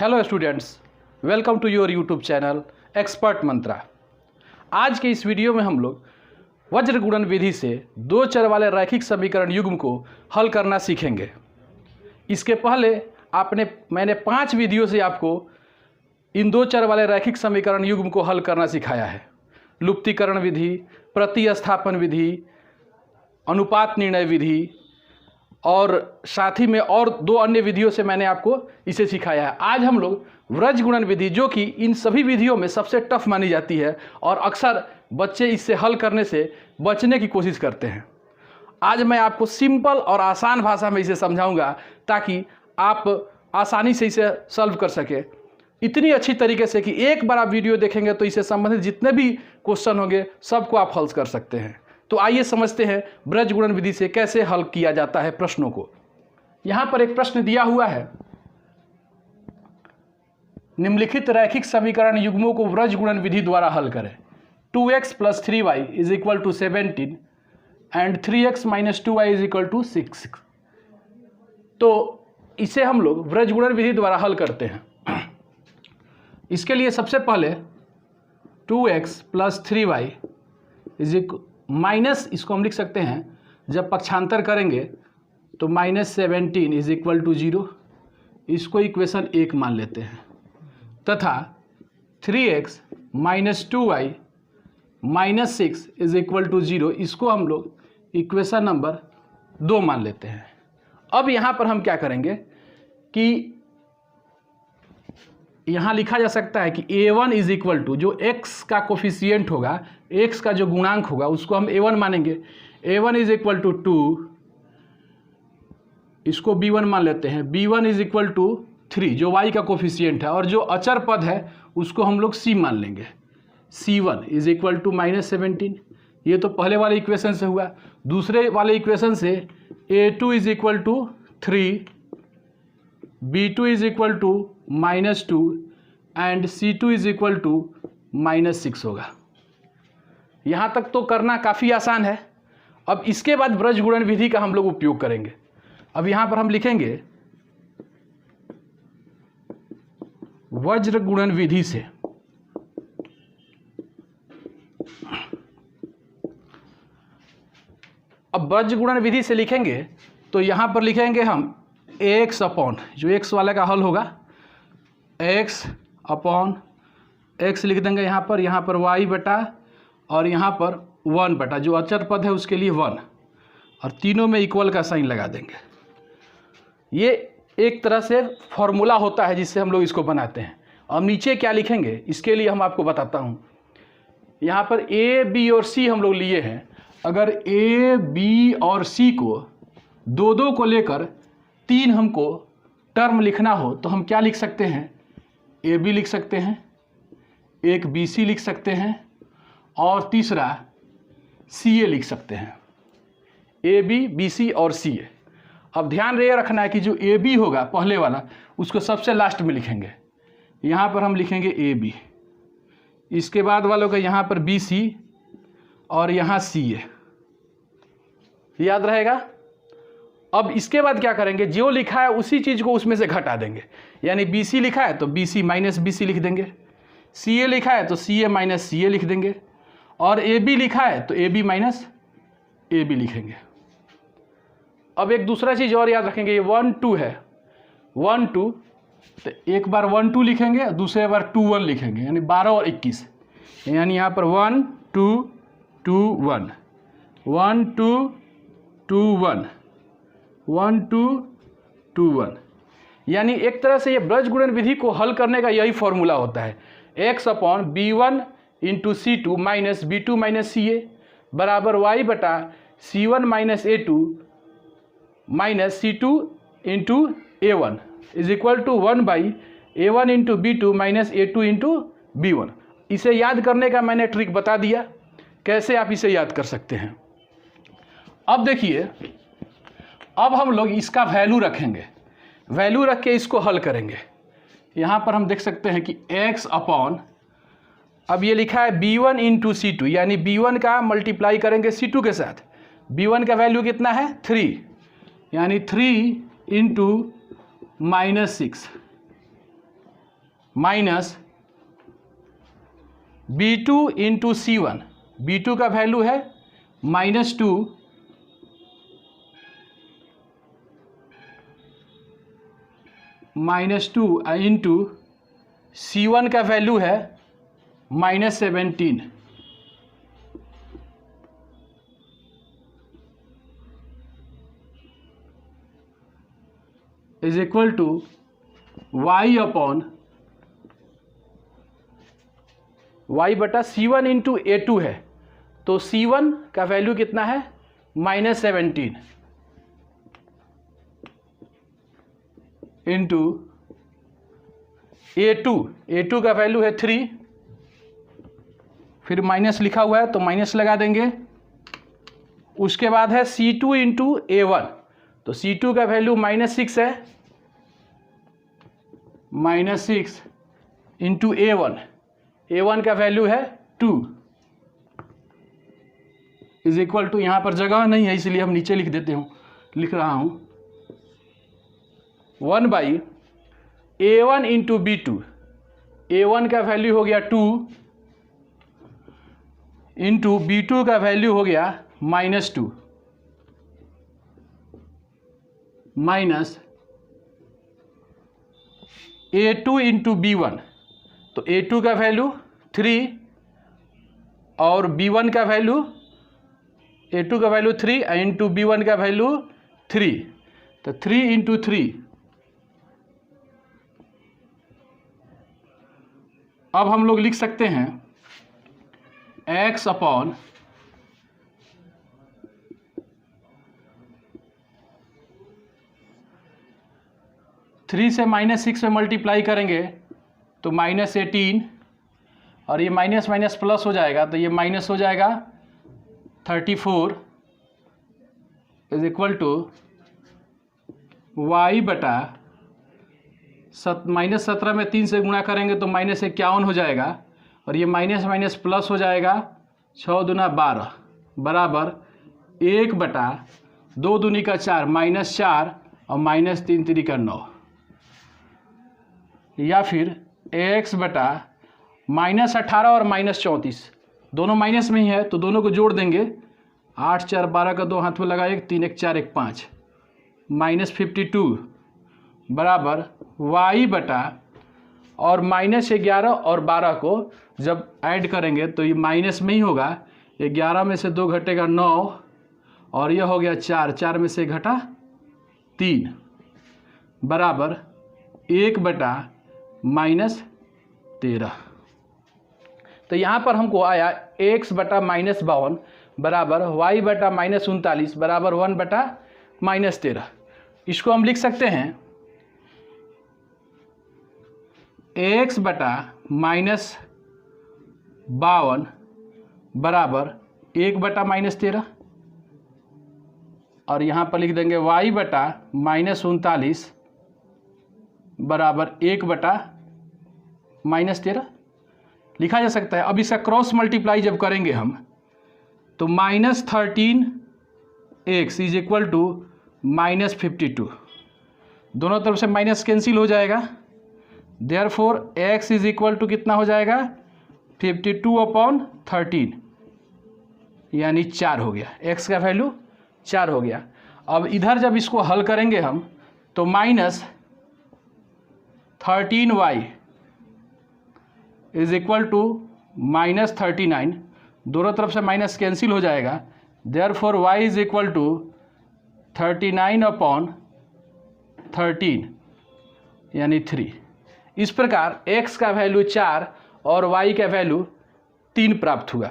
Hello students, welcome to your YouTube channel Expert Mantra. आज के इस वीडियो में हम लोग वज्र गुणन विधि से दो चर वाले रैखिक समीकरण युग्म को हल करना सीखेंगे। इसके पहले मैंने 5 वीडियो से आपको इन दो चर वाले रैखिक समीकरण युग्म को हल करना सिखाया है। लुप्तीकरण विधि, प्रतिस्थापन विधि, अनुपात निर्णय विधि और साथ ही में और 2 अन्य विधियों से मैंने आपको इसे सिखाया है। आज हम लोग व्रज गुणन विधि, जो कि इन सभी विधियों में सबसे टफ मानी जाती है और अक्सर बच्चे इससे हल करने से बचने की कोशिश करते हैं, आज मैं आपको सिंपल और आसान भाषा में इसे समझाऊंगा ताकि आप आसानी से इसे सॉल्व कर सके। इतनी अच्छी तरीके से कि एक बार आप वीडियो देखेंगे तो इससे संबंधित जितने भी क्वेश्चन होंगे सबको आप हल कर सकते हैं। तो आइए समझते हैं व्रज गुणन विधि से कैसे हल किया जाता है प्रश्नों को। यहां पर एक प्रश्न दिया हुआ है, निम्नलिखित रैखिक समीकरण युग्मों को व्रज गुणन विधि द्वारा हल करें। 2x + 3y = 17 and 3x - 2y = 6। तो इसे हम लोग व्रज गुणन विधि द्वारा हल करते हैं। इसके लिए सबसे पहले 2x + 3y माइनस, इसको हम लिख सकते हैं, जब पक्षांतर करेंगे तो -17 = 0, इसको इक्वेशन 1 मान लेते हैं, तथा 3x - 2y -6 = 0, इसको हम लोग इक्वेशन नंबर 2 मान लेते हैं। अब यहाँ पर हम क्या करेंगे कि यहाँ लिखा जा सकता है कि a1 = जो x का कोफिशिएंट होगा, x का जो गुणांक होगा उसको हम a1 मानेंगे। a1 = 2, इसको b1 मान लेते हैं। b1 = 3 जो y का कोफिशिएंट है, और जो अचर पद है उसको हम लोग c मान लेंगे। c1 = -17, ये तो पहले वाले इक्वेशन से हुआ। दूसरे वाले इक्वेशन से a2 = 3, b2 = -2 एंड c2 = -6 होगा। यहाँ तक तो करना काफ़ी आसान है। अब इसके बाद व्रज गुणन विधि का हम लोग उपयोग करेंगे। अब यहाँ पर हम लिखेंगे वज्र गुणन विधि से अब वज्र गुणन विधि से लिखेंगे तो यहाँ पर लिखेंगे हम x अपॉन, जो x वाले का हल होगा, x अपॉन x लिख देंगे यहाँ पर y बटा, और यहाँ पर 1 बटा, जो अचर पद है उसके लिए 1, और तीनों में इक्वल का साइन लगा देंगे। ये एक तरह से फॉर्मूला होता है जिससे हम लोग इसको बनाते हैं। अब नीचे क्या लिखेंगे इसके लिए हम आपको बताता हूँ। यहाँ पर a, b और c हम लोग लिए हैं। अगर a, b और c को 2-2 को लेकर 3 हमको टर्म लिखना हो तो हम क्या लिख सकते हैं, ए बी लिख सकते हैं, एक बी सी लिख सकते हैं, और तीसरा सी ए लिख सकते हैं। ए बी, बी सी और सी ए। अब ध्यान ये रखना है कि जो ए बी होगा पहले वाला, उसको सबसे लास्ट में लिखेंगे। यहाँ पर हम लिखेंगे ए बी, इसके बाद वालों का यहाँ पर बी सी, और यहाँ सी ए, याद रहेगा। अब इसके बाद क्या करेंगे, जो लिखा है उसी चीज़ को उसमें से घटा देंगे। यानी बी सी लिखा है तो B C minus B C लिख देंगे, सी ए लिखा है तो सी ए माइनस सी ए लिख देंगे, और ए बी लिखा है तो A B minus A B लिखेंगे। अब एक दूसरा चीज़ और याद रखेंगे, ये 1 2 है, 1 2, तो एक बार 1 2 लिखेंगे, दूसरे बार 2 1 लिखेंगे, यानी 12 और 21। यानी यहाँ पर 1 2 2 1, 1 2 2 1, 1 2 2 1। यानी एक तरह से ये व्रज गुणन विधि को हल करने का यही फॉर्मूला होता है, x upon b1 × c2 minus b2 minus ca बराबर y बटा c1 minus a2 minus c2 × a1 = 1/a1 × b2 minus a2 × b1। इसे याद करने का मैंने ट्रिक बता दिया, कैसे आप इसे याद कर सकते हैं। अब देखिए, अब हम लोग इसका वैल्यू रखेंगे, वैल्यू रख के इसको हल करेंगे। यहाँ पर हम देख सकते हैं कि x अपॉन, अब ये लिखा है b1 × c2, यानी b1 का मल्टीप्लाई करेंगे c2 के साथ। b1 का वैल्यू कितना है, 3, यानी 3 × -6 minus B2 into C1, B2 का वैल्यू है -2 इंटू C1 का वैल्यू है -17 is equal to y upon y बटा C1 इंटू A2 है, तो C1 का वैल्यू कितना है -17 इंटू A2 का वैल्यू है 3, फिर माइनस लिखा हुआ है तो माइनस लगा देंगे। उसके बाद है C2 इंटू A1, तो C2 का वैल्यू -6 है, -6 इंटू A1 का वैल्यू है 2 इज इक्वल टू, यहाँ पर जगह नहीं है इसलिए हम नीचे लिख रहा हूँ 1/A1 इंटू B2, A1 का वैल्यू हो गया 2 इंटू B2 का वैल्यू हो गया -2 माइनस A2 इंटू B1, तो A2 का वैल्यू 3 और B1 का वैल्यू, A2 का वैल्यू 3 इंटू B1 का वैल्यू 3, तो 3 इंटू 3। अब हम लोग लिख सकते हैं x अपॉन थ्री से -6 में मल्टीप्लाई करेंगे तो -18, और ये माइनस माइनस प्लस हो जाएगा तो ये माइनस हो जाएगा 34 इज इक्वल टू y बटा -17 में 3 से गुणा करेंगे तो -51 हो जाएगा, और ये माइनस माइनस प्लस हो जाएगा 6 दूना 12 बराबर 1 बटा 2 दूनी का 4 -4 और -3 3 का 9, या फिर x बटा -18 और -34 दोनों माइनस में ही है तो दोनों को जोड़ देंगे, 8 4 12 का 2 हाथ में लगा 1 3 1 4 1 5 -52 बराबर y बटा, और -11 और 12 को जब ऐड करेंगे तो ये माइनस में ही होगा, 11 में से 2 घटेगा 9 और यह हो गया 4, 4 में से घटा 3 बराबर 1 बटा -13। तो यहाँ पर हमको आया x बटा -52 बराबर y बटा -39 बराबर 1 बटा -13। इसको हम लिख सकते हैं x बटा -52 बराबर 1 बटा -13, और यहाँ पर लिख देंगे y बटा -39 बराबर 1 बटा -13 लिखा जा सकता है। अब इसका क्रॉस मल्टीप्लाई जब करेंगे हम तो -13x इज इक्वल टू -52, दोनों तरफ से माइनस कैंसिल हो जाएगा, therefore x is equal to कितना हो जाएगा 52/13 यानी 4 हो गया, x का वैल्यू 4 हो गया। अब इधर जब इसको हल करेंगे हम तो -13y इज इक्वल टू -39, दोनों तरफ से माइनस कैंसिल हो जाएगा, therefore y is equal to 39/13 यानी 3। इस प्रकार x का वैल्यू 4 और y का वैल्यू 3 प्राप्त हुआ,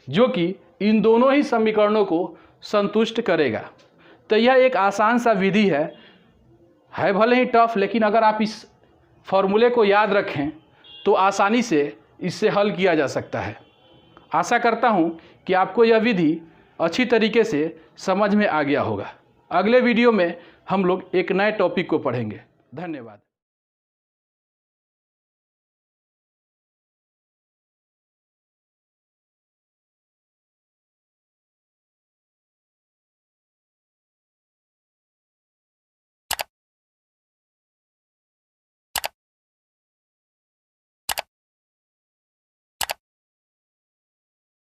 जो कि इन दोनों ही समीकरणों को संतुष्ट करेगा। तो यह एक आसान सा विधि है भले ही टफ, लेकिन अगर आप इस फॉर्मूले को याद रखें तो आसानी से इससे हल किया जा सकता है। आशा करता हूँ कि आपको यह विधि अच्छी तरीके से समझ में आ गया होगा। अगले वीडियो में हम लोग एक नए टॉपिक को पढ़ेंगे। धन्यवाद।